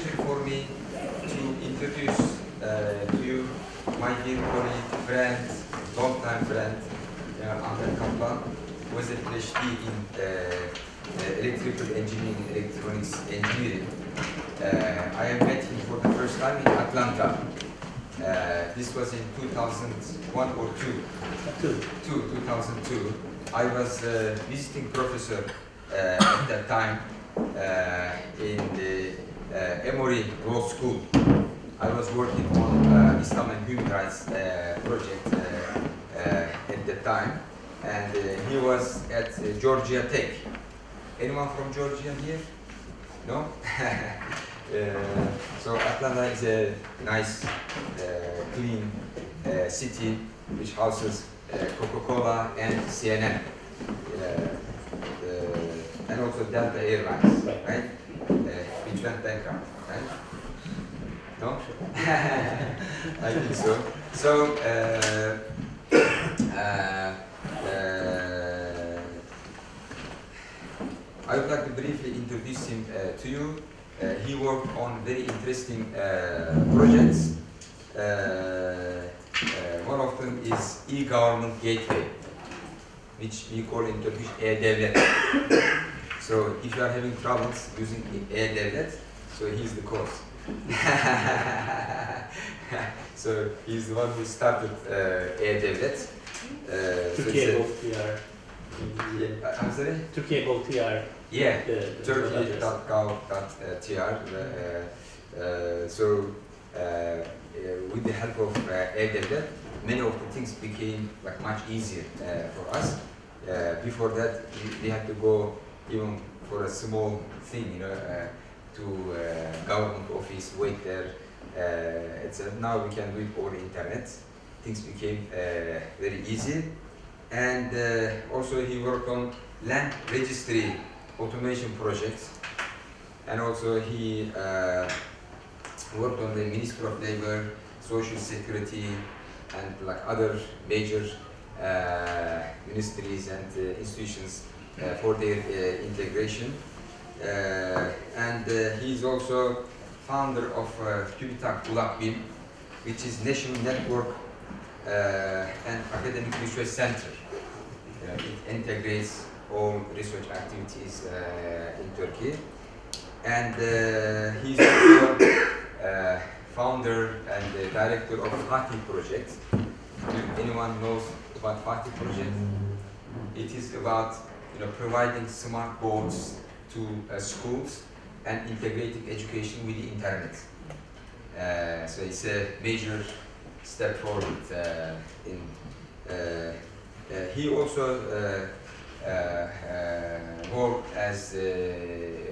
pleasure for me to introduce to you my dear colleague, friend, long-time friend, Ahmet Kaplan, who has a PhD in electrical engineering, electronics engineering. I have met him for the first time in Atlanta. This was in 2001 or 2002. I was visiting professor at that time in the Emory Law School. I was working on Islam and human rights project at that time, and he was at Georgia Tech. Anyone from Georgia here? No? So Atlanta is a nice, clean city which houses Coca-Cola and CNN, and also Delta Airlines, right? Which went bankrupt, right? No? I think so. So, I would like to briefly introduce him to you. He worked on very interesting projects. One of them is e-government gateway, which we call in Turkish e-devlet. So if you are having troubles using e-devlet, so he's the cause. So he's the one who started e-devlet. Türkiye Gov.tr. I'm sorry? Türkiye Gov.tr. Yeah, turkey.gov.tr. With the help of e-devlet, many of the things became like much easier for us. Before that, we had to go even for a small thing, you know, to government office, wait there. Now we can do it over the internet. Things became very easy. And also he worked on land registry automation projects. And also he worked on the Ministry of Labor, Social Security, and like other major ministries and institutions for their integration. And he's also founder of TÜBİTAK Ulakbim, which is National Network and Academic Research Center. It integrates all research activities in Turkey. And he's also founder and director of Fatih Project. If anyone knows about Fatih Project, it is about providing smart boards to schools and integrating education with the internet. So it's a major step forward. He also worked as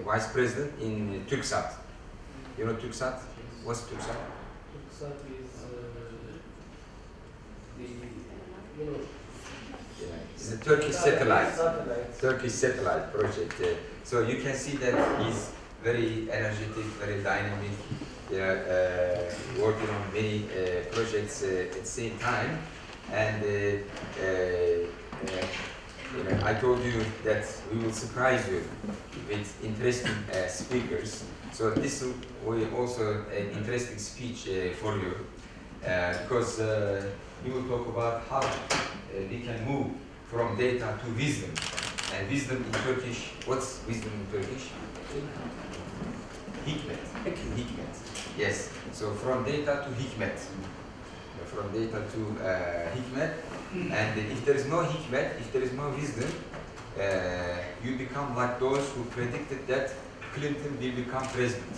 vice president in TürkSat. You know TürkSat? What's TürkSat? TürkSat is it's a Turkish satellite. Turkish satellite project. So you can see that he's very energetic, very dynamic, working on many projects at the same time. And I told you that we will surprise you with interesting speakers. So this will be also an interesting speech for you, because we will talk about how we can move from data to wisdom. And wisdom in Turkish, what's wisdom in Turkish? Hikmet. Hikmet. Yes. So from data to hikmet. From data to hikmet. And if there is no hikmet, if there is no wisdom, you become like those who predicted that Clinton will become president.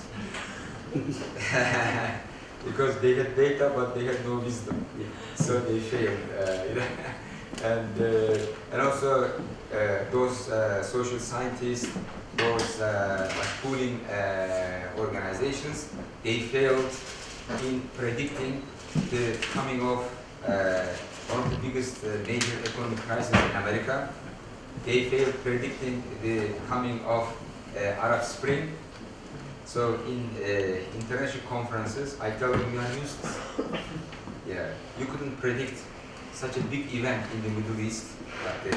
Because they had data, but they had no wisdom. So they failed. And also those social scientists, those pooling organizations, they failed in predicting the coming of one of the biggest major economic crises in America. They failed predicting the coming of Arab Spring. So in international conferences, I tell them you are useless. Yeah, you couldn't predict such a big event in the Middle East, like the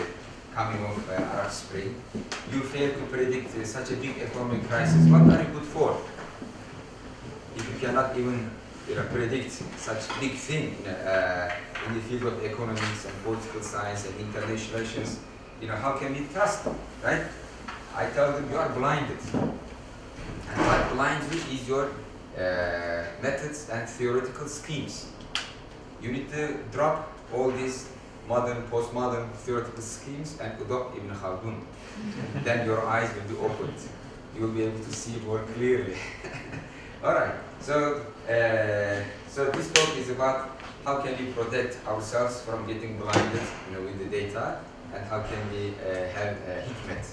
coming of Arab Spring. You failed to predict such a big economic crisis. What are you good for? cannot even predict such big thing in the field of economics and political science and international relations. How can we trust them, right? I tell them, you are blinded. And what blinds you is your methods and theoretical schemes. You need to drop all these modern, postmodern theoretical schemes and adopt Ibn Khaldun. Then your eyes will be opened. You will be able to see more clearly. All right. So this talk is about how can we protect ourselves from getting blinded, with the data, and how can we have hikmet.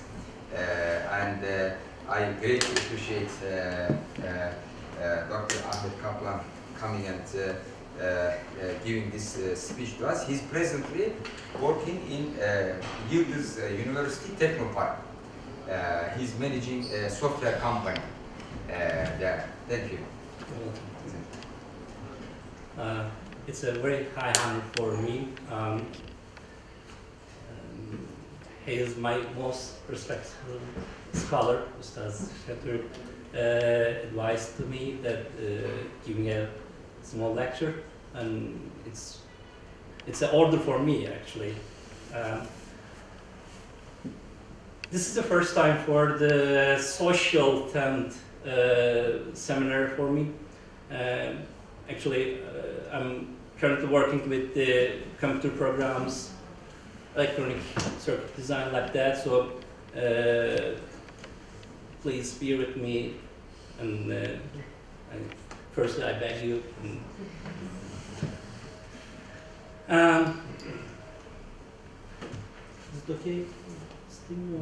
I greatly appreciate Dr. Ahmet Kaplan coming and giving this speech to us. He's presently working in Yıldız University Technopark. He's managing a software company there. Thank you. It's a very high honor for me. He is my most respected scholar, Ustaz Şatürk, advised to me that giving a small lecture, and it's an order for me actually. This is the first time for the social themed seminar for me. Actually, I'm currently working with the computer programs, electronic circuit design like that, so please bear with me, and firstly I beg you. Is it okay?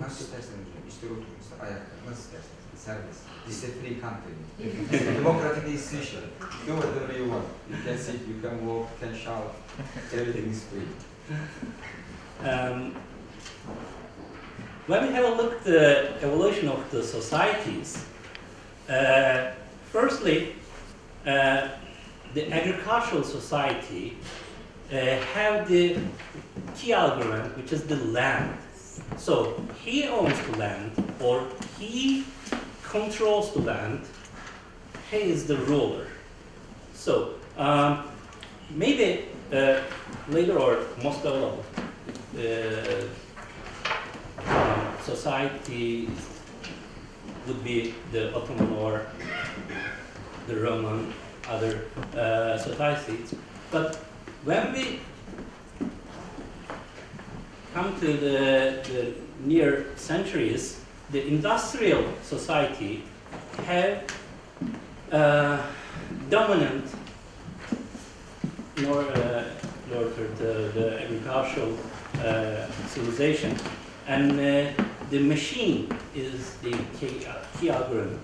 Nasıl istersen hocam, ister oturun, ister ayakta, nasıl istersen, serbest. This is a free country. It's a democratic decision. Do whatever you want. You can sit, you can walk, you can shout, everything is free. When we have a look at the evolution of the societies, firstly, the agricultural society have the key argument, which is the land. So he owns the land, or he controls the land. He is the ruler. So maybe later or most developed society would be the Ottoman or the Roman, other societies. But when we come to the near centuries, the industrial society have dominant the agricultural civilization, and the machine is the key argument.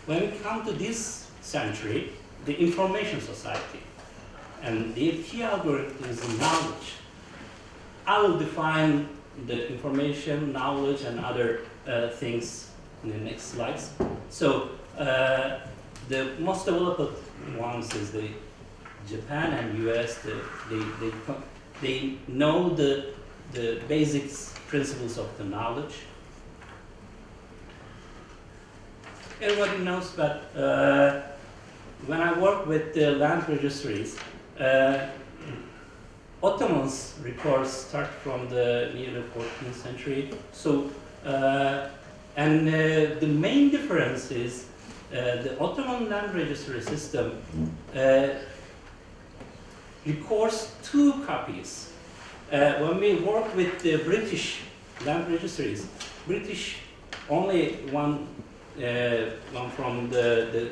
When we come to this century, the information society, and the key algorithm is knowledge. I will define the information, knowledge, and other things in the next slides. So the most developed ones is the Japan and US. They know the basic principles of the knowledge. Everybody knows that when I work with the land registries, Ottomans records start from the near 14th century. So, and the main difference is the Ottoman land registry system records 2 copies. When we work with the British land registries, British only one from the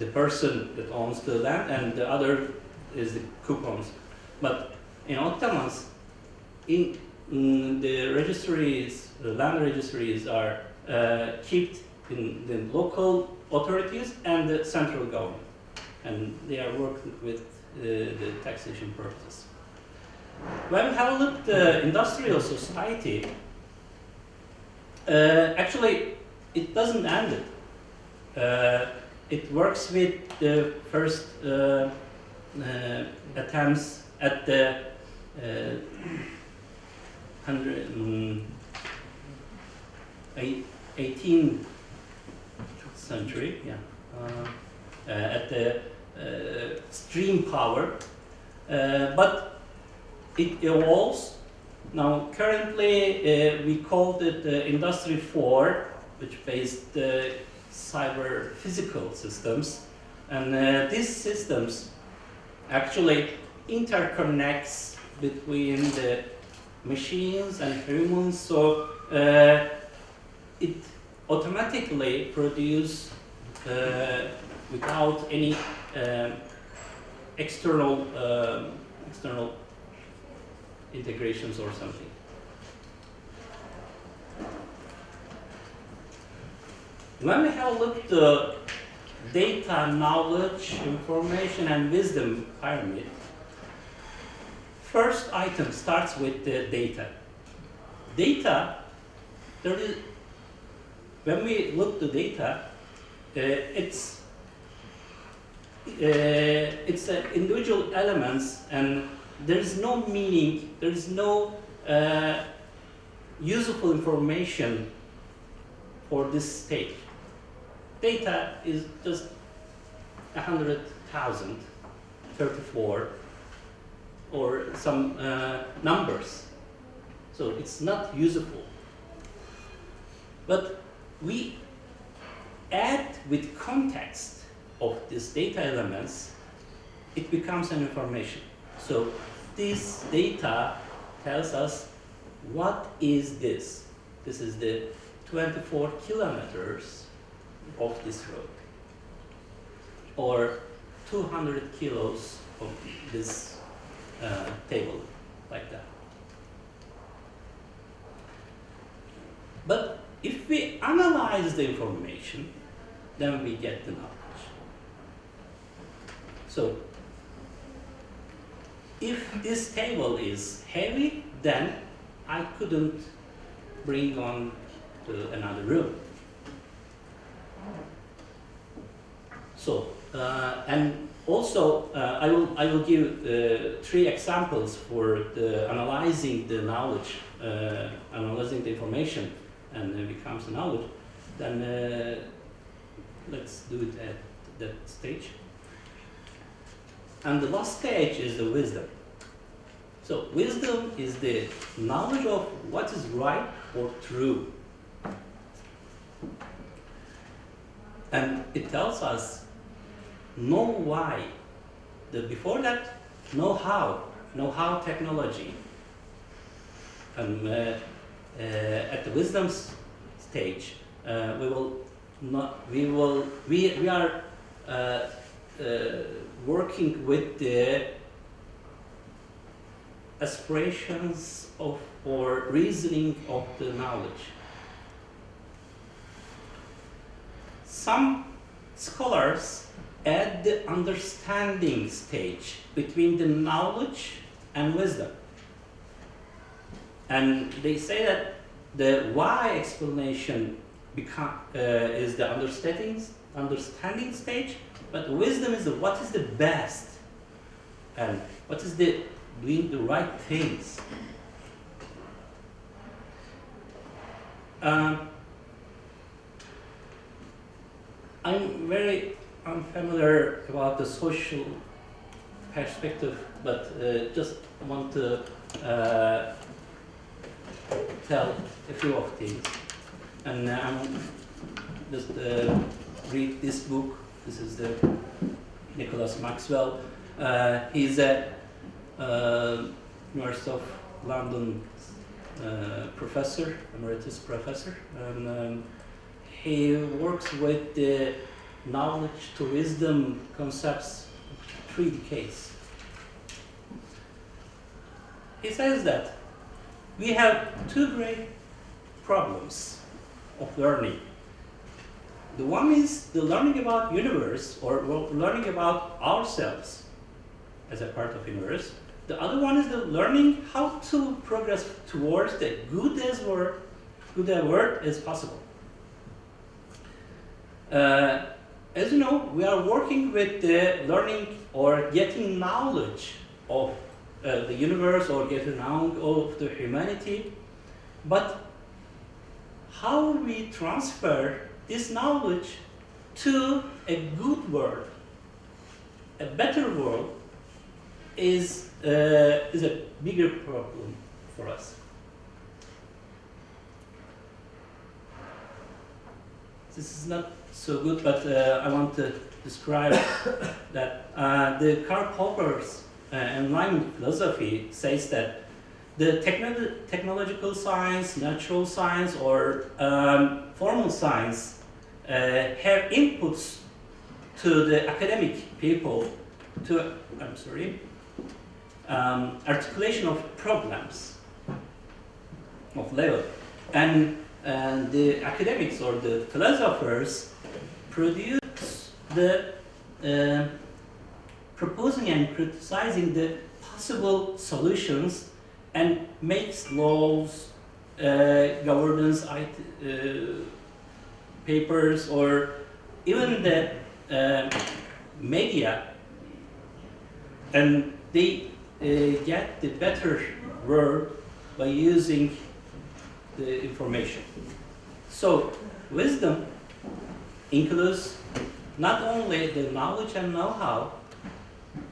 person that owns the land, and the other is the coupons. But in Ottomans, in the registries, the land registries are kept in the local authorities and the central government, and they are working with the taxation purposes. When we have a look at the industrial society, actually it doesn't end it. It works with the first attempts at the 18th century, yeah, at the stream power, but it evolves. Now, currently, we called it Industry 4, which based cyber physical systems, and these systems actually interconnects between the machines and humans, so it automatically produces without any external integrations or something. When we have looked at the data, knowledge, information, and wisdom pyramid, first item starts with the data. Data, when we look at data, it's individual elements, and there is no meaning, there is no useful information for this stage. Data is just 100,000, 34, or some numbers. So it's not useful. But we add with context of these data elements, it becomes an information. So this data tells us what is this. This is the 24 kilometers of this road, or 200 kilos of this table, like that. But if we analyze the information, then we get the knowledge. So if this table is heavy, then I couldn't bring on to another room. So, and also I will give 3 examples for analyzing the knowledge, analyzing the information, and it becomes knowledge. Then let's do it at that stage. And the last stage is the wisdom. So wisdom is the knowledge of what is right or true. And it tells us know why. Before that, know how technology. And at the wisdom stage, we are working with the aspirations of or reasoning of the knowledge. Some scholars add the understanding stage between the knowledge and wisdom. And they say that the why explanation is the understanding stage, but wisdom is what is the best and what is the doing the right things. I'm very unfamiliar about the social perspective, but just want to tell a few of things. And I'm just read this book. This is the Nicholas Maxwell. He's a University of London professor, emeritus professor, and he works with the knowledge to wisdom concepts 3 decades. He says that we have 2 great problems of learning. The one is the learning about universe, or learning about ourselves as a part of universe. The other one is the learning how to progress towards the good world as possible. As you know, we are working with the learning or getting knowledge of the universe or getting knowledge of the humanity. But how we transfer this knowledge to a good world, a better world, is a bigger problem for us. This is not so good, but I want to describe that the Karl Popper's Enlightenment philosophy says that the technological science, natural science, or formal science have inputs to the academic people to, articulation of problems of level. And the academics or the philosophers produce the proposing and criticizing the possible solutions and makes laws, governance papers, or even the media, and they get the better world by using the information. So wisdom includes not only the knowledge and know-how,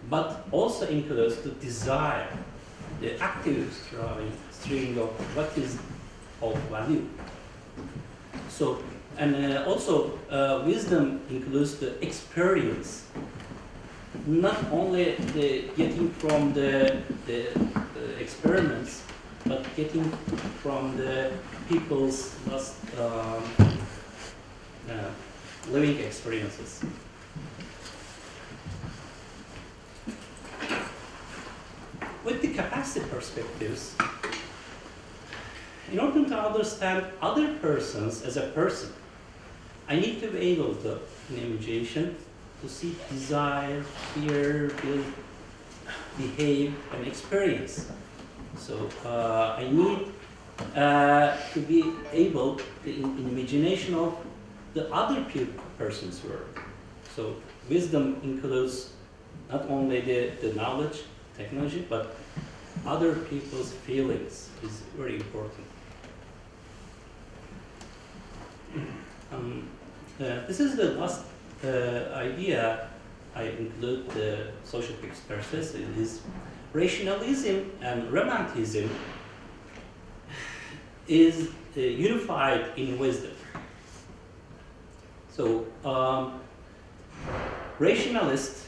but also includes the desire, the active string of what is of value. So, and also wisdom includes the experience, not only the getting from the experiments, but getting from the people's living experiences. With the capacity perspectives, in order to understand other persons as a person, I need to be able to, in imagination, to see desire, fear, feel, behave, and experience. So I need to be able to, in imagination of the other person's world. So wisdom includes not only the knowledge, technology, but other people's feelings is very important. This is the last idea I include the social expertise. It is rationalism and romanticism is unified in wisdom. So rationalist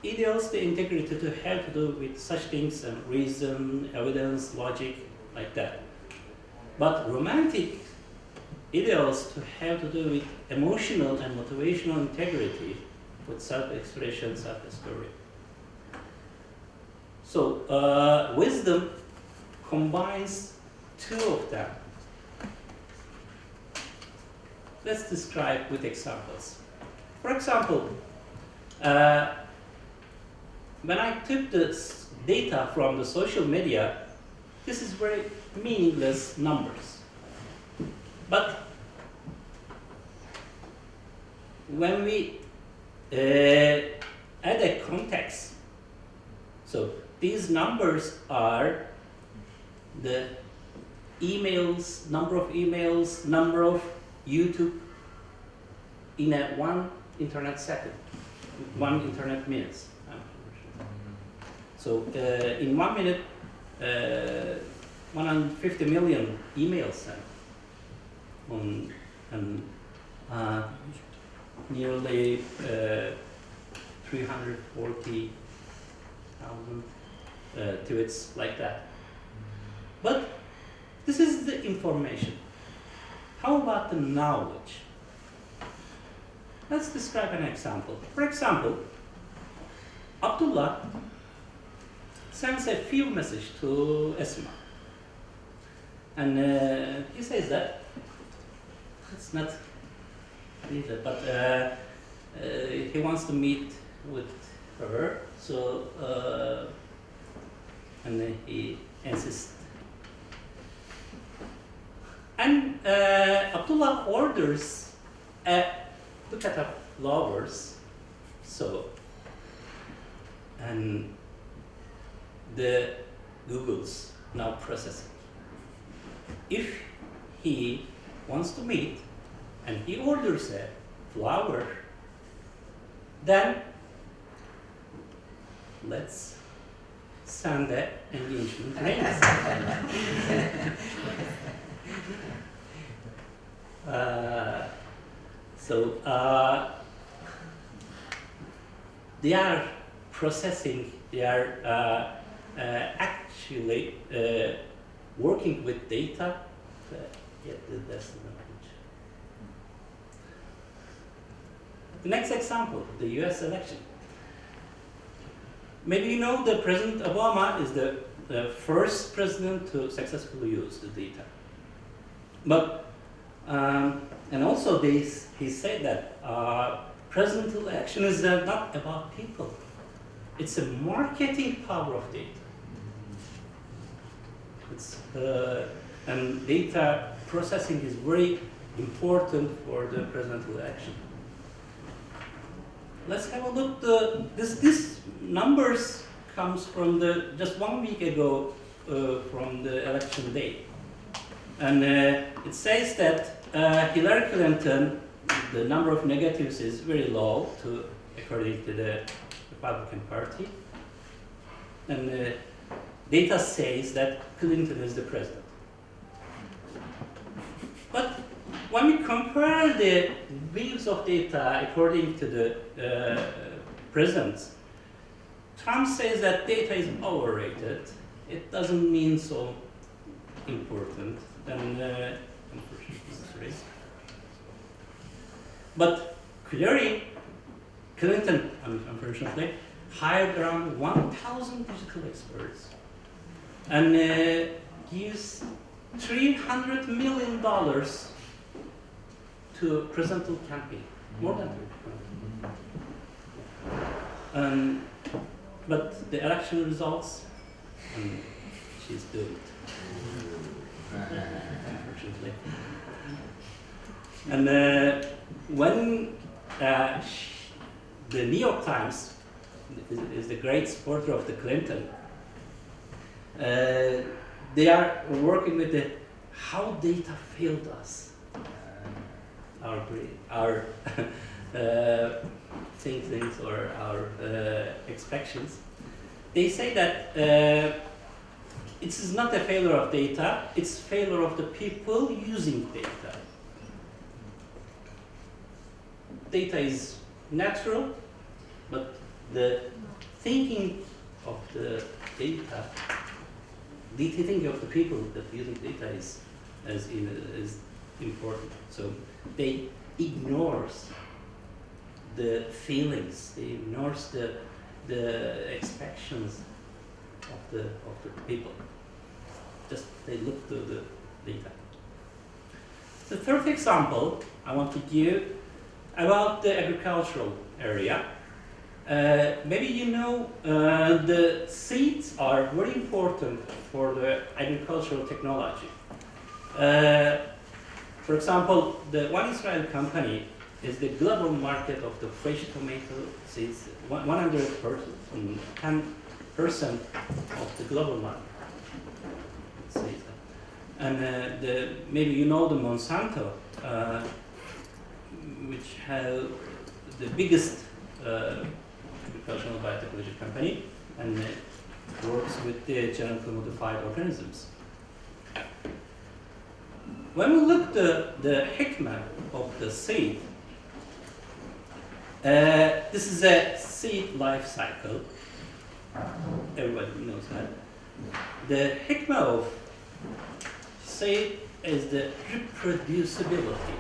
ideals the integrity to have to do with such things and reason, evidence, logic, like that. But romantic ideals to have to do with emotional and motivational integrity with self-expression, self-discovery. So wisdom combines two of them. Let's describe with examples. For example, when I took this data from the social media, this is very meaningless numbers. But when we add a context, so these numbers are the emails, number of emails, number of YouTube in a one internet second, 1 internet minutes. So in 1 minute, 150 million emails sent on, and nearly 340,000 tweets like that. But this is the information. How about the knowledge? Let's describe an example. For example, Abdullah sends a field message to Esma. And he says that it's not needed, but he wants to meet with her, so and then he insists. And Abdullah orders a bucket of flowers, so, and the Google's now processing. If he wants to meet and he orders a flower, then let's send the engagement rings. They are processing, they are actually working with data. That's the language. The next example, the US election. Maybe you know that President Obama is the first president to successfully use the data. But, and also he said that presidential election is not about people. It's a marketing power of data. And data processing is very important for the presidential election. Let's have a look. This numbers comes from just 1 week ago from the election day, and it says that Hillary Clinton, the number of negatives is very low, according to the Republican Party, and data says that Clinton is the president. But when we compare the views of data according to the presidents, Trump says that data is overrated. It doesn't mean so important. And but Hillary Clinton, unfortunately, hired around 1,000 digital experts and gives $300 million to presidential campaign, more than 300. But the election results, she's doomed, unfortunately. And when the New York Times is the great supporter of the Clinton, they are working with how data failed us, our thinkings or our expectations. They say that it is not a failure of data, it's failure of the people using data. Data is natural, but the thinking of the data, the thinking of the people that using data is important. So they ignores the feelings, they ignores the expectations of the people. Just they look to the data. The third example I want to give about the agricultural area. Maybe you know the seeds are very important for the agricultural technology. For example, the one Israeli company is the global market of the fresh tomato seeds, 100%, 10% of the global market. And maybe you know the Monsanto, which has the biggest agricultural biotechnology company and works with the genetically modified organisms. When we look at the hikmah of the seed, this is a seed life cycle. Everybody knows that. The hikmah of seed is the reproducibility.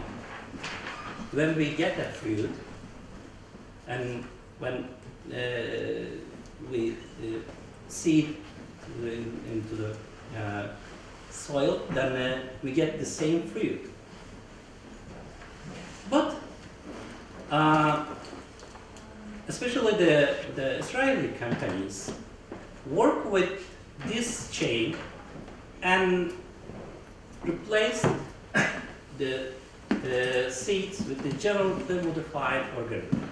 When we get a fruit, and when we seed into the soil, then we get the same fruit. But especially the Israeli companies work with this chain and replace the seeds with the genetically modified organisms.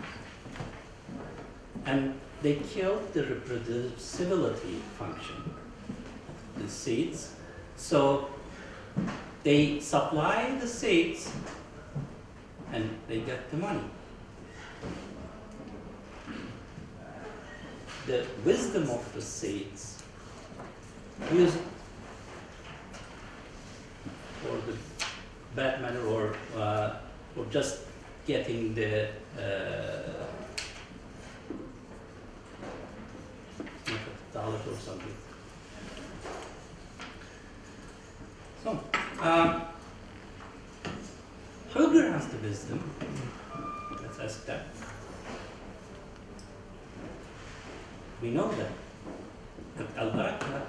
And they kill the reproducibility function of the seeds. So they supply the seeds and they get the money. The wisdom of the seeds use for the bad manner or just getting the dollar or something. So, who grants the wisdom? Let's ask that. We know that Al-Baraka,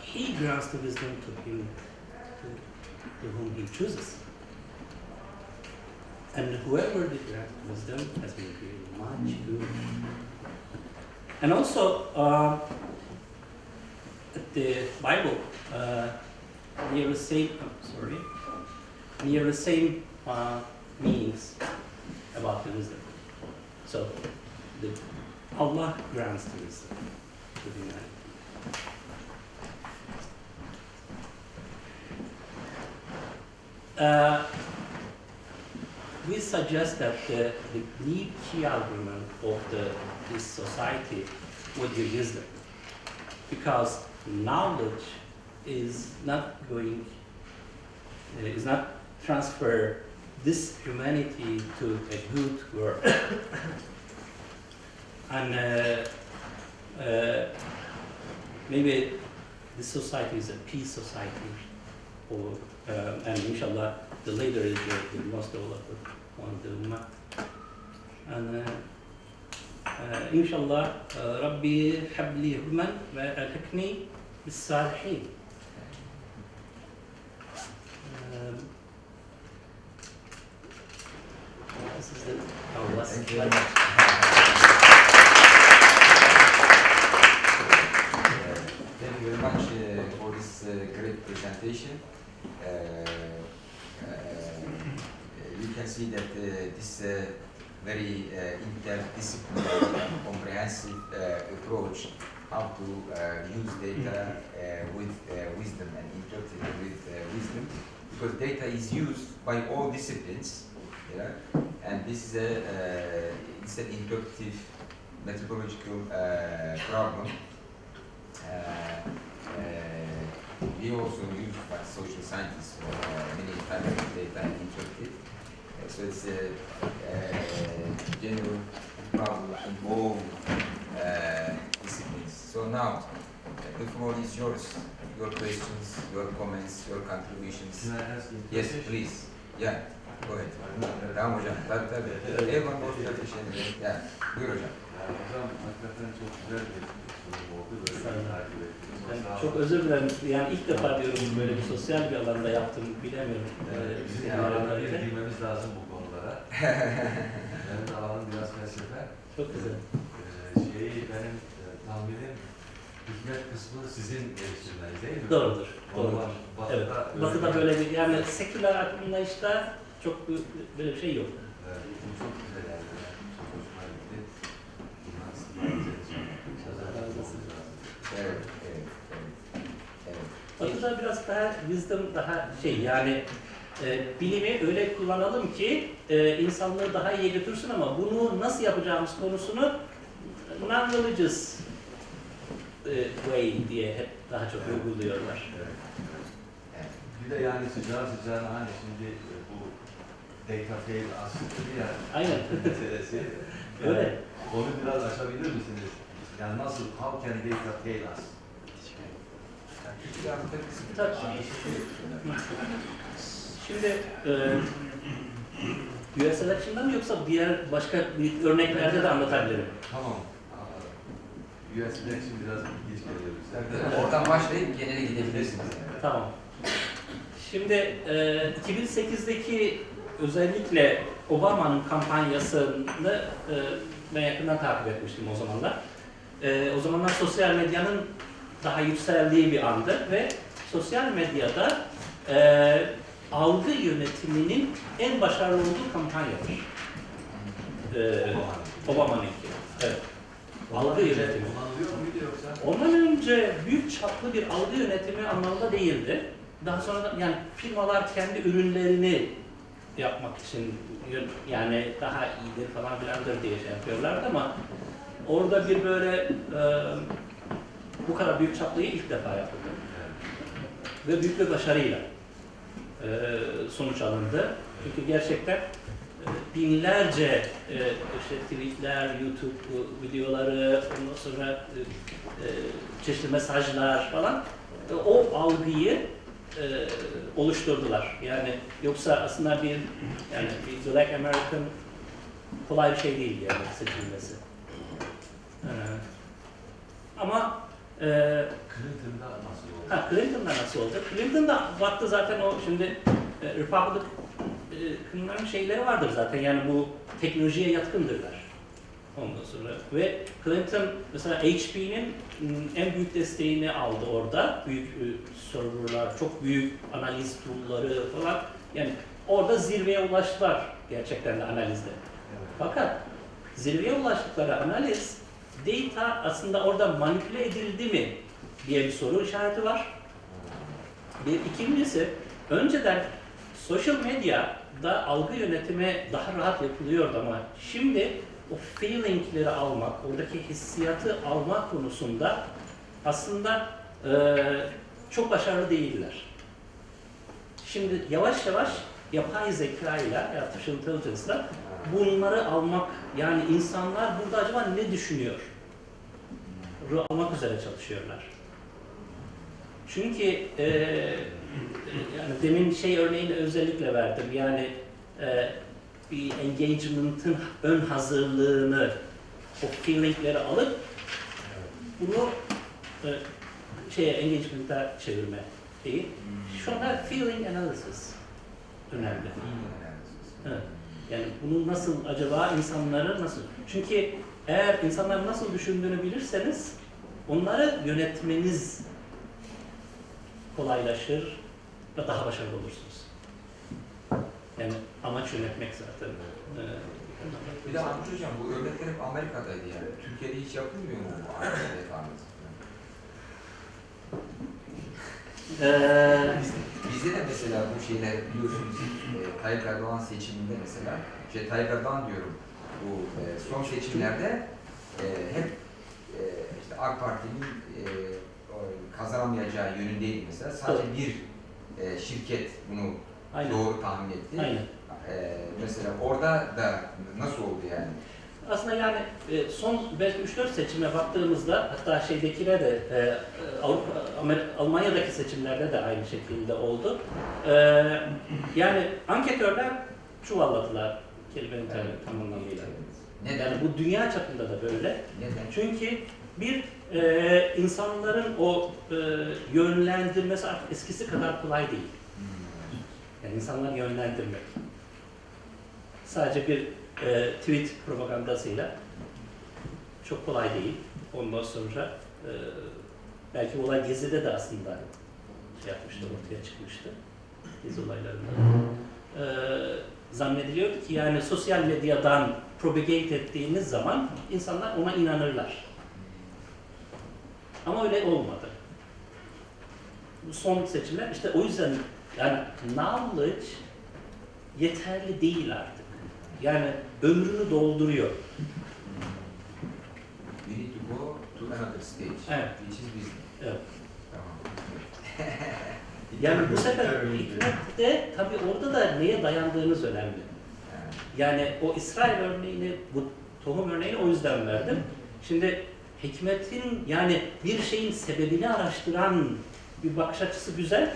he grants the wisdom to him, to whom he chooses. And whoever did grant wisdom has been given much good. And also, the Bible, near the same meanings about the wisdom. So, Allah grants the wisdom to humanity. We suggest that the key argument of this society would be wisdom, because knowledge is not transfer this humanity to a good world. And maybe this society is a peace society, and inshallah the later is the most developed one of the ummah. And inshallah Rabbi habli hukman wa alhikni bis salihin. This is our last slide. Thank you very much for this great presentation. You can see that this very interdisciplinary and comprehensive approach how to use data with wisdom and interpret it with wisdom, because data is used by all disciplines, yeah? And this is it's an interpretive methodological problem. We also use, like social scientists, many types of data and interpret it. So it's a general problem in all disciplines. So now, the floor is yours. Your questions, your comments, your contributions. Can I ask you a Yes, question? please. Yeah, go ahead. Tamam hocam. Tabii. Everyone goes to the question. Yeah, buyur hocam. Hocam hakikaten çok güzel bir sunum oldu. Böyle takip ettim. Ben çok özür dilerim. Yani ilk defa diyorum böyle bir sosyal bir alanda yaptığımı bilemiyorum. Bizim alanlara girmemiz lazım bu konulara. Benim alanım biraz felsefe. Çok güzel. Benim tahminim hikmet kısmı sizin geliştirmeniz değil mi? Doğrudur. Normal, Evet. Batı'da böyle bir, yani seküler anlayışta çok böyle bir şey yok. Evet, bu çok güzel yani. Çok hoşuma gitti. Bundan sizin Evet. Batı'da biraz daha wisdom daha yani bilimi öyle kullanalım ki insanlığı daha iyi götürsün, ama bunu nasıl yapacağımız konusunu non-religious way diye hep daha çok uyguluyorlar. Evet. Bir de yani sıcağına hani şimdi bu data fail aslında ya. Aynen. meselesi. Öyle. Onu biraz açabilir misiniz? Yani nasıl, how can data fail us? Tabii. Şimdi USL açısından mı yoksa diğer başka bir örneklerde de anlatabilirim. Tamam. US'den için biraz geç geliyoruz. Oradan başlayıp genele gidebilirsiniz. Tamam. Şimdi 2008'deki özellikle Obama'nın kampanyasını ben yakından takip etmiştim o zamanlar. O zamanlar sosyal medyanın daha yükseldiği bir andı ve sosyal medyada algı yönetiminin en başarılı olduğu kampanyadır. Obama'nınki. Evet. Algı yönetimi. Kullanılıyor muydu yoksa? Ondan önce büyük çaplı bir algı yönetimi anlamında değildi. Daha sonra da yani firmalar kendi ürünlerini yapmak için yani daha iyidir falan filandır diye şey yapıyorlardı ama orada bir böyle bu kadar büyük çaplıyı ilk defa yapıldı. Ve büyük bir başarıyla sonuç alındı. Çünkü gerçekten binlerce işte tweetler, YouTube videoları, ondan sonra çeşitli mesajlar falan o algıyı oluşturdular. Yani yoksa aslında bir Black American kolay bir şey değil yani seçilmesi. Ama Clinton'da nasıl oldu? Clinton'da nasıl oldu? Clinton'da baktı zaten o şimdi Republican'ların şeyleri vardır zaten yani bu teknolojiye yatkındırlar. Ondan sonra ve Clinton mesela HP'nin en büyük desteğini aldı orada. Büyük serverlar, çok büyük analiz tool'ları falan. Yani orada zirveye ulaştılar gerçekten de analizde. Evet. Fakat zirveye ulaştıkları analiz, data aslında orada manipüle edildi mi diye bir soru işareti var. Bir ikincisi, önceden sosyal medyada algı yönetimi daha rahat yapılıyordu ama şimdi o feelingleri almak, oradaki hissiyatı almak konusunda aslında çok başarılı değiller. Şimdi yavaş yavaş yapay zeka ile, artificial intelligence ile bunları almak, yani insanlar burada acaba ne düşünüyor? Almak üzere çalışıyorlar. Çünkü yani demin örneğini özellikle verdim. Yani bir engagement'ın ön hazırlığını, o feelingleri alıp bunu engagement'a çevirme değil. Şu anda feeling analysis önemli. Evet. Yani bunu nasıl acaba insanları nasıl? Çünkü eğer insanlar nasıl düşündüğünü bilirseniz onları yönetmeniz kolaylaşır ve daha başarılı olursunuz. Yani amaç yönetmek zaten. Bir de Ahmet Hocam bu örnekler hep Amerika'daydı yani. Türkiye'de hiç yapılmıyor mu bu Amerika'da? Bizde de mesela bu şeyler biliyorsunuz Tayyip Erdoğan seçiminde mesela, Tayyip Erdoğan diyorum, bu son seçimlerde hep işte AK Parti'nin kazanamayacağı yönündeydi mesela. Sadece bir şirket bunu doğru tahmin etti. Aynen. Mesela orada da nasıl oldu yani? Aslında yani son belki 3-4 seçime baktığımızda hatta şeydekine de Almanya'daki seçimlerde de aynı şekilde oldu. Yani anketörler çuvalladılar kelimenin tam anlamıyla. Neden? Yani bu dünya çapında da böyle. Neden? Çünkü bir insanların o yönlendirmesi artık eskisi kadar kolay değil. Yani insanları yönlendirmek. Sadece bir tweet propagandasıyla çok kolay değil. Ondan sonra belki olay Gezi'de de aslında yapmıştı, ortaya çıkmıştı. Gezi olaylarında. Zannediliyordu ki yani sosyal medyadan propagate ettiğiniz zaman insanlar ona inanırlar. Ama öyle olmadı. Bu son seçimler işte o yüzden yani knowledge yeterli değil artık. Yani ömrünü dolduruyor. We need to go to another stage. Evet. Which is business. Evet. Tamam. Yani bu sefer hikmette tabii orada da neye dayandığınız önemli. Yani o İsrail örneğini, bu tohum örneğini o yüzden verdim. Şimdi hikmetin yani bir şeyin sebebini araştıran bir bakış açısı güzel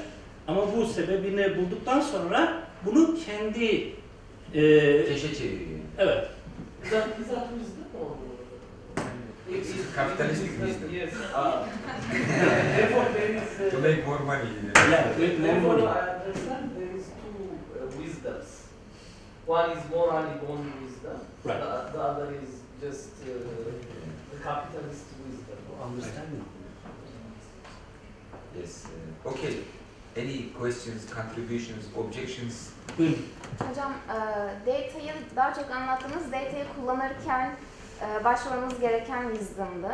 ama bu sebebini bulduktan sonra bunu kendi Keşe çeviriyor. evet. Is that wisdom or? It's capitalistic wisdom. Yes. Therefore, there is. To make more money. Yeah, make more Therefore, money. I understand there is two wisdoms. One is morally born wisdom. Right. The other is just the capitalist wisdom. Understanding. Yes. Okay. Any questions, contributions, objections? Buyurun. Hocam, data'yı daha çok anlattınız. Data'yı kullanırken başvurmanız gereken wisdom'dı.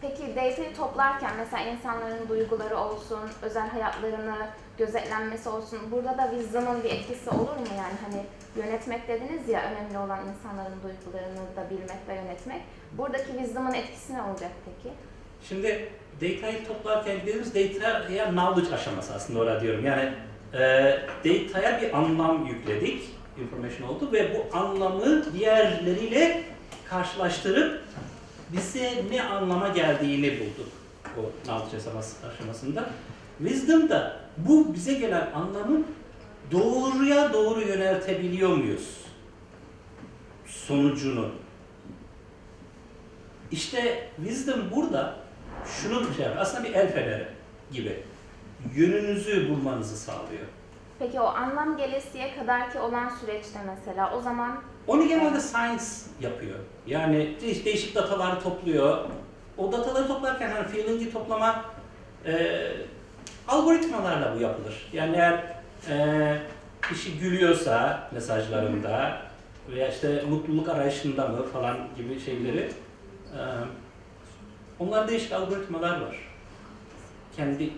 Peki data'yı toplarken mesela insanların duyguları olsun, özel hayatlarını gözetlenmesi olsun, burada da wisdom'ın bir etkisi olur mu yani hani yönetmek dediniz ya, önemli olan insanların duygularını da bilmek ve yönetmek. Buradaki wisdom'ın etkisi ne olacak peki? Şimdi data'yı toplarken dediğimiz data'ya knowledge aşaması aslında orada diyorum. Yani data'ya bir anlam yükledik, information oldu ve bu anlamı diğerleriyle karşılaştırıp bize ne anlama geldiğini bulduk o knowledge aşamasında. Wisdom da bu bize gelen anlamın doğruya doğru yöneltebiliyor muyuz sonucunu. İşte wisdom burada şunu şey yapıyor, aslında bir el feneri gibi yönünüzü bulmanızı sağlıyor. Peki o anlam gelesiye kadarki olan süreçte mesela o zaman... Onu genelde science yapıyor. Yani değişik dataları topluyor. O dataları toplarken hani feeling'i toplama algoritmalarla bu yapılır. Yani eğer kişi gülüyorsa mesajlarında veya işte mutluluk arayışında mı falan gibi şeyleri onlar değişik algoritmalar var. Kendi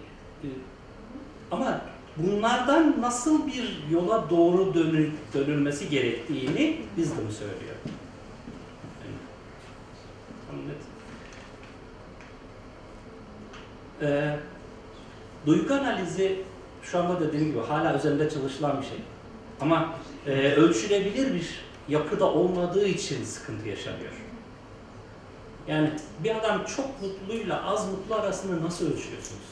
ama bunlardan nasıl bir yola doğru dönülmesi gerektiğini wisdom söylüyor. Yani, duygu analizi şu anda dediğim gibi hala üzerinde çalışılan bir şey. Ama ölçülebilir bir yapıda olmadığı için sıkıntı yaşanıyor. Yani bir adam çok mutluyla az mutlu arasında nasıl ölçüyorsunuz?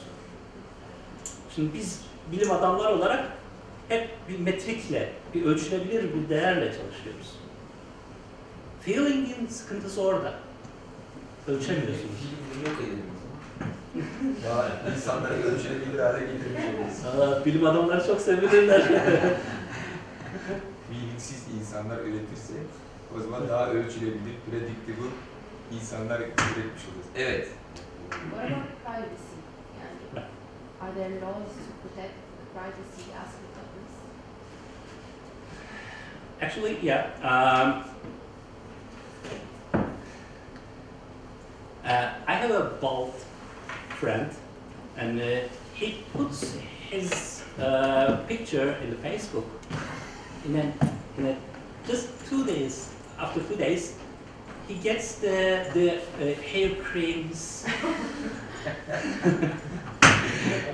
Şimdi biz bilim adamlar olarak hep bir metrikle, bir ölçülebilir bir değerle çalışıyoruz. Feeling'in sıkıntısı orada. Ölçemiyorsunuz. Feeling'i yok edelim o zaman. Ya insanları ölçülebilir hale getirmiş oluruz. Bilim adamları çok sevilirler. Feelingsiz insanlar üretirse o zaman daha ölçülebilir, predictable insanlar üretmiş oluruz. Evet. What about privacy? Yani, are there laws to protect the privacy aspect of this? Actually, yeah. I have a bald friend, and he puts his picture in the Facebook, and then just 2 days, after 2 days, he gets the hair creams.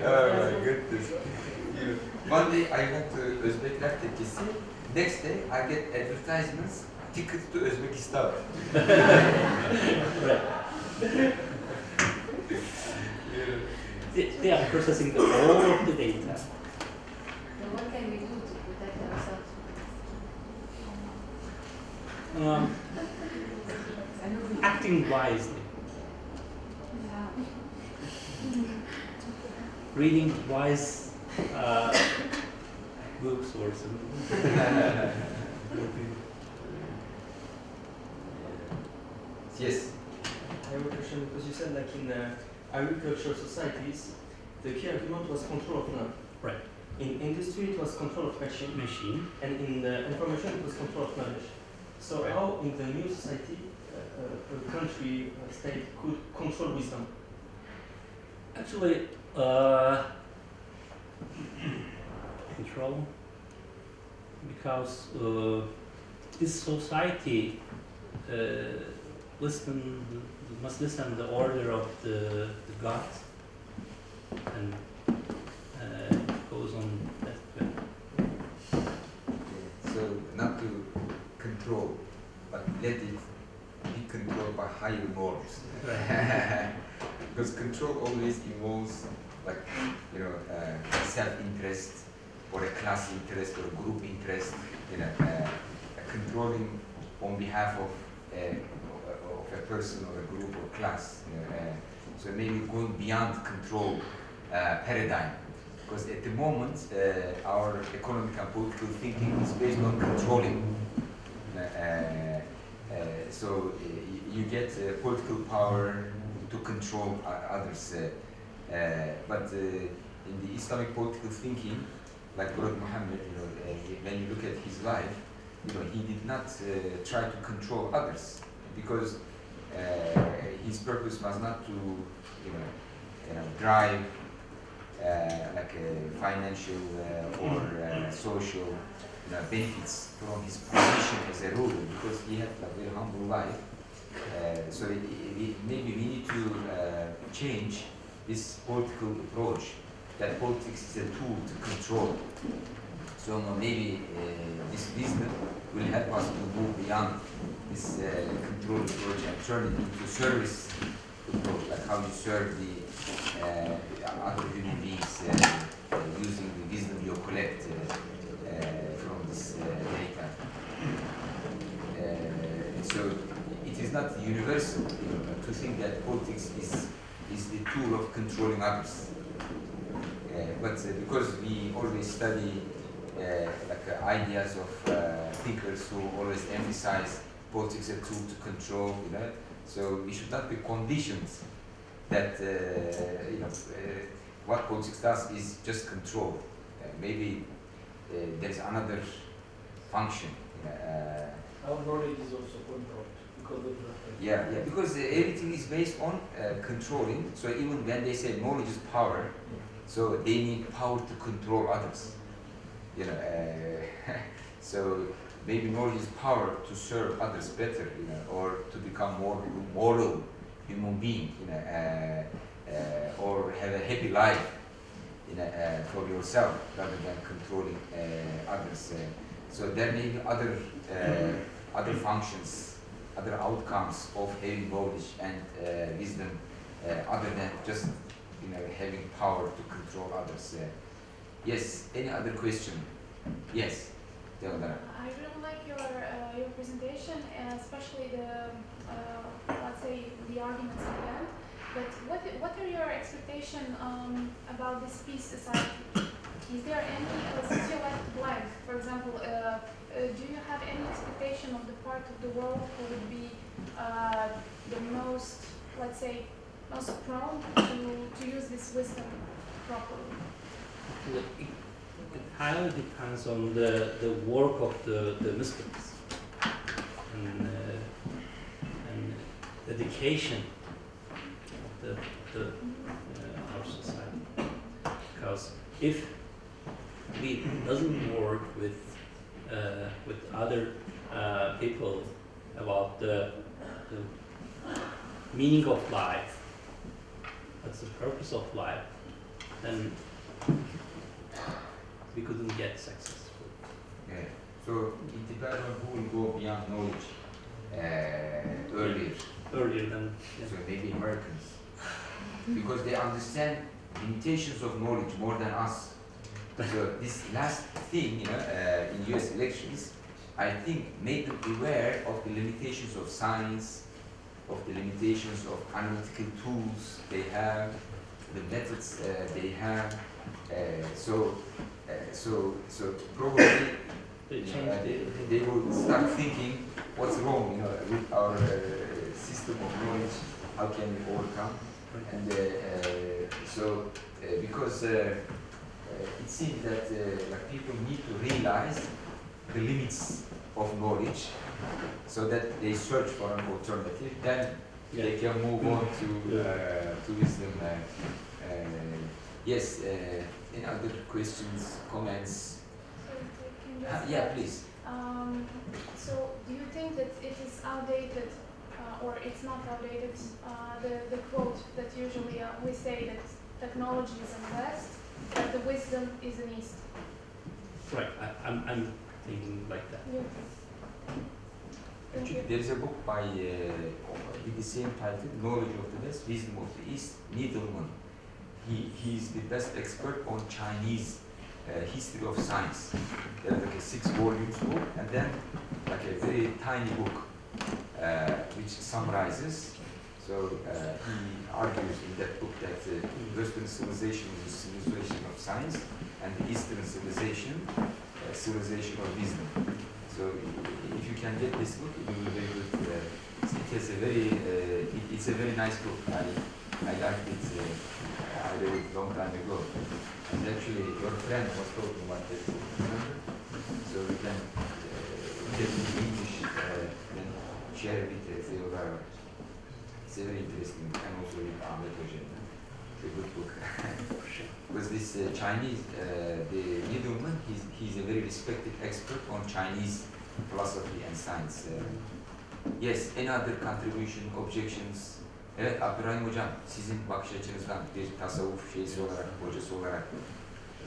Oh my goodness. One day I went to Özbekler Tekkesi. Next day I get advertisements, tickets to Uzbekistan. Right. They are processing all of the data. So what can we do to protect ourselves from this? Acting wisely. Reading wise books or something. Yes. I have a question because you said like in agricultural societies, the key argument was control of land. Right. In industry, it was control of machine, and in information, it was control of knowledge. So Right. how in the new society, a country, a state could control wisdom? Actually, control, because this society must listen the order of the God, and it goes on that way. So not to control, but let it be controlled by higher norms. Because control always involves, like, self-interest or a class interest or a group interest, controlling on behalf of a person or a group or class. So maybe going beyond control paradigm. Because at the moment, our economic and political thinking is based on controlling. So you get political power to control others. But in the Islamic political thinking, like Prophet Muhammad, when you look at his life, he did not try to control others, because his purpose was not to, drive like a financial or social benefits from his position as a ruler, because he had a very humble life. So maybe we need to change this political approach, that politics is a tool to control. So maybe this wisdom will help us to move beyond this control approach and turn it into service approach, like how you serve the other human beings using the wisdom you collect from this data. So it is not universal to think that politics is the tool of controlling others. But because we always study ideas of thinkers who always emphasize politics as a tool to control, so we should not be conditioned that what politics does is just control. Maybe there's another function. Our knowledge is also controlled because of the Yeah, because everything is based on controlling. So even when they say knowledge is power, so they need power to control others. So maybe knowledge is power to serve others better, or to become more moral human being, or have a happy life, for yourself rather than controlling others. So there may be other functions, other outcomes of having knowledge and wisdom, other than just having power to control others. Yes. Any other question? Yes. Deodara. I really like your presentation, especially the let's say the arguments at the end. But what are your expectations about this peace society? Is there any, since you left blank, for example, do you have any expectation of the part of the world who would be the most, let's say, most prone to use this wisdom properly? It highly depends on the work of the mystics and dedication of our society. Because if we doesn't work with other people about the meaning of life, what's the purpose of life, then we couldn't get successful. Yeah. So it depends on who will go beyond knowledge Earlier than So maybe Americans, because they understand limitations of knowledge more than us. So this last thing, in U.S. elections, I think made them aware of the limitations of science, of the limitations of analytical tools they have, the methods they have. So probably they will start thinking what's wrong, with our system of knowledge. How can we overcome? And because it seems that people need to realize the limits of knowledge, so that they search for an alternative. Then they can move on to wisdom. Yes. Any other questions, comments? Yeah, please. So, do you think that it is outdated, or it's not outdated, the quote that usually we say that technology is in the West, but the wisdom is in East? Right, I'm thinking like that. Yeah. Actually, there is a book by with the same title, Knowledge of the West, Wisdom of the East, Needleman. He's the best expert on Chinese history of science. There's like a 6 volumes book, and then like a very tiny book which summarizes. So he argues in that book that Western civilization is a civilization of science, and the Eastern civilization, civilization of wisdom. So if you can get this book, it will be very good. It has a very, it's a very nice book. I liked it. I read it a long time ago. And actually, your friend was talking about that book, remember? So we can get it in English and share it with Theodora. It's a very interesting book, and also with Ahmet Hocam. It's a good book. Because this Chinese, the middleman, he's a very respected expert on Chinese philosophy and science. Yes, any other contribution, objections? Evet, Abdurrahim Hocam, sizin bakış açınızdan bir tasavvuf şeysi olarak, hocası olarak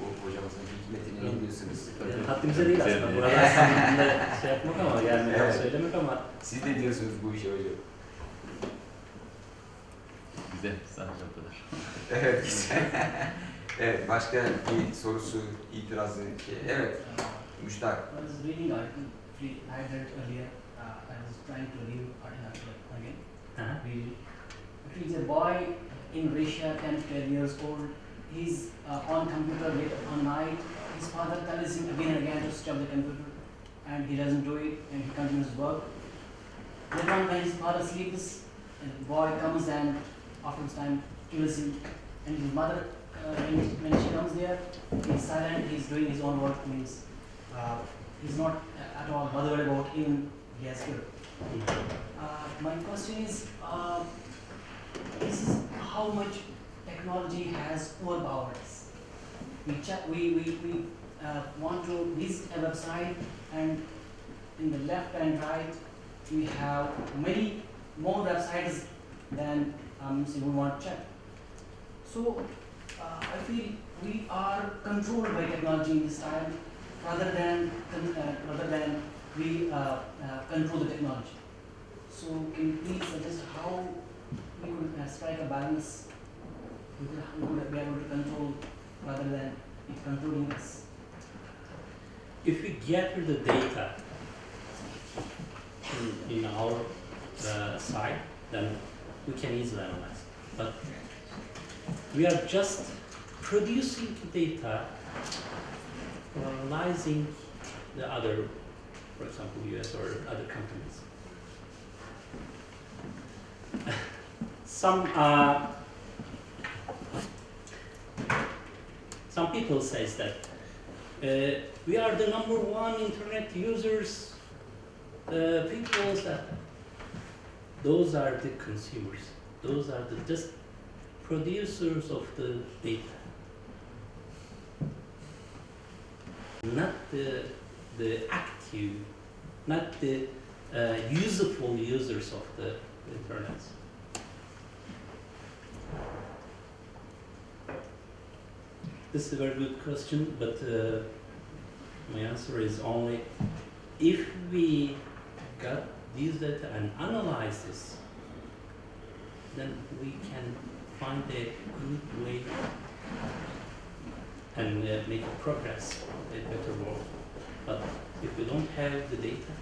bu hocamızın hikmetini ne diyorsunuz? Yani haddimize değil aslında. Burada aslında şey yapmak ama yani Evet. söylemek ama Siz ne diyorsunuz bu işe hocam? Güzel, sadece o kadar. Evet, güzel. Evet, başka bir sorusu, itirazı ki, evet, Müştak. I was reading article I had read earlier. I was trying to read article again. Read it. Actually, it's a boy in Russia, 10 to 12 years old. He's on computer late on night. His father tells him again and again to stop the computer, and he doesn't do it, and he continues work. Later on, when his father sleeps, and the boy comes and after this time kills him, and his mother, when she comes there, he's silent. He's doing his own work. Means he's not at all bothered about even he has killed. My question is, this is how much technology has overpowered us. We want to visit a website, and in the left and right we have many more websites than we want to check. So I feel we are controlled by technology in this time rather than we control the technology. So can you please suggest how we could strike a balance? We could be able to control rather than it controlling us. if we gather the data in our site, then we can easily analyze. But we are just producing data for analyzing the other, for example, US or other companies. Some people says that we are the number one internet users. People that those are the consumers. Those are the just producers of the data, not the active, not the useful users of the internet. This is a very good question, but my answer is only if we got these data and analyze this, then we can find a good way and make progress, a better world. But if we don't have the data,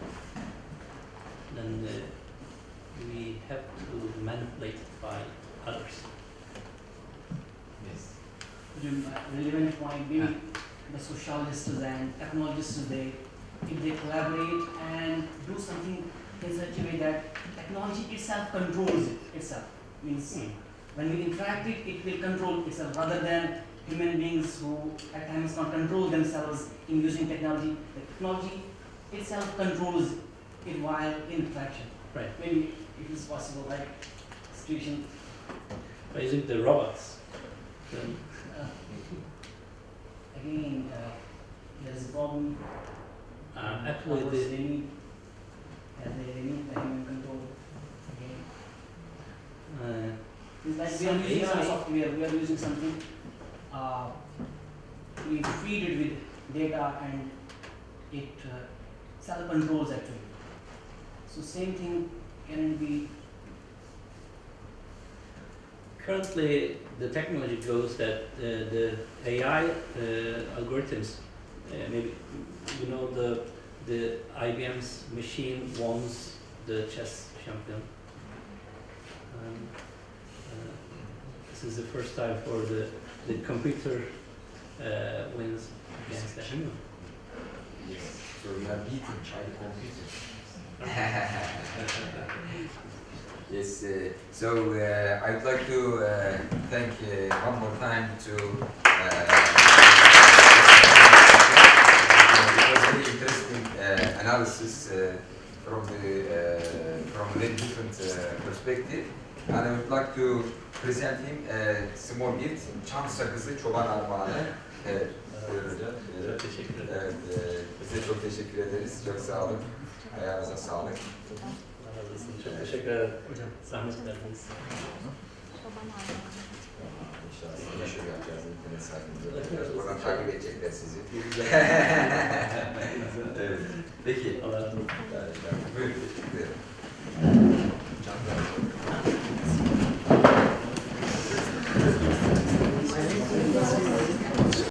then we have to manipulate it by others. Yes. Relevant point, maybe the sociologists and technologists, if they collaborate and do something in such a way that technology itself controls itself. Means when we interact it will control itself rather than human beings who at times not control themselves in using technology. The technology itself controls it while in interaction. Right. Maybe it is possible, like situation. By using the robots, then Again, there's a problem. actually They need the human control. Again, it's like we are using some software. We are using something. We feed it with data, and it self-controls actually. So same thing can be. currently the technology goes that the AI algorithms, maybe you know the IBM's machine won the chess champion. This is the first time for the computer wins against the human. Yes. So we are beaten by the computer. Yes. So I would like to thank one more time to. It was very interesting analysis from a very different perspective. And I would like to present him a small gift, çam sakızı çoban armağanı. Evet, buyurun hocam. Çok teşekkür ederim. Evet, size çok teşekkür ederiz. Çok sağ olun. Ayağınıza sağlık. Allah razı olsun. Çok teşekkür ederim. Hocam zahmet verdiniz. Çoban armağanı. İnşallah sizi meşhur yapacağız internet sayfamızda. Buradan takip edecekler sizi. Evet. Peki. Allah razı olsun. Buyurun. Teşekkür ederim.